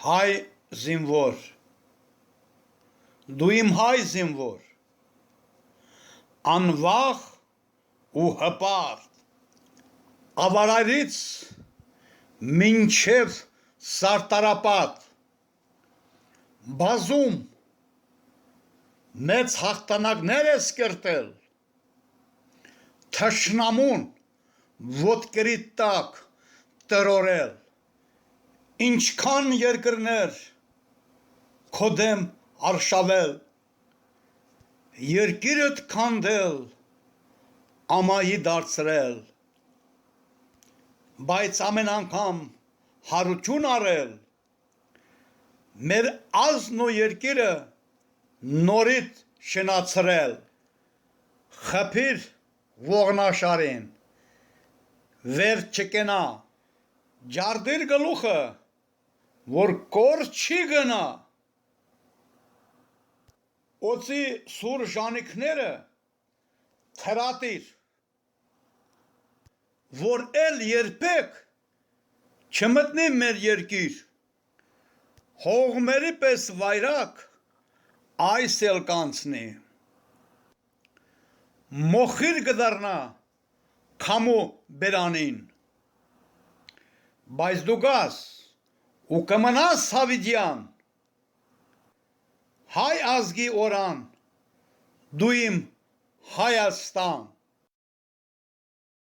Հայ զինվոր, դու իմ հայ զինվոր, անվախ ու հպարտ, ավարարից մինչև սարտարապատ, բազում մեծ հաղթանակներ ես կրտել, թշնամուն ոտքերի տակ տրորել, ինչքան երկրներ քո դեմ արշավել, երկիրդ քանդել, ամայի դարձրել, բայց ամեն անգամ հարություն արել, մեր ազգն ու երկիրը նորից շնացրել, խփիր ողնաշարին, վեր չկենա, ջարդիր գլուխը, որ կոր չի գնա, օծի սուր ժանիքները թրատիր, որ էլ երբեք չմտնի մեր երկիր, հողմերի պես վայրակ այս էլ կանցնի, մոխիր կդառնա քամու բերանին, բայց դու գաս ու կմնաս հավիտյան, հայ ազգի օրան, դու իմ Հայաստան,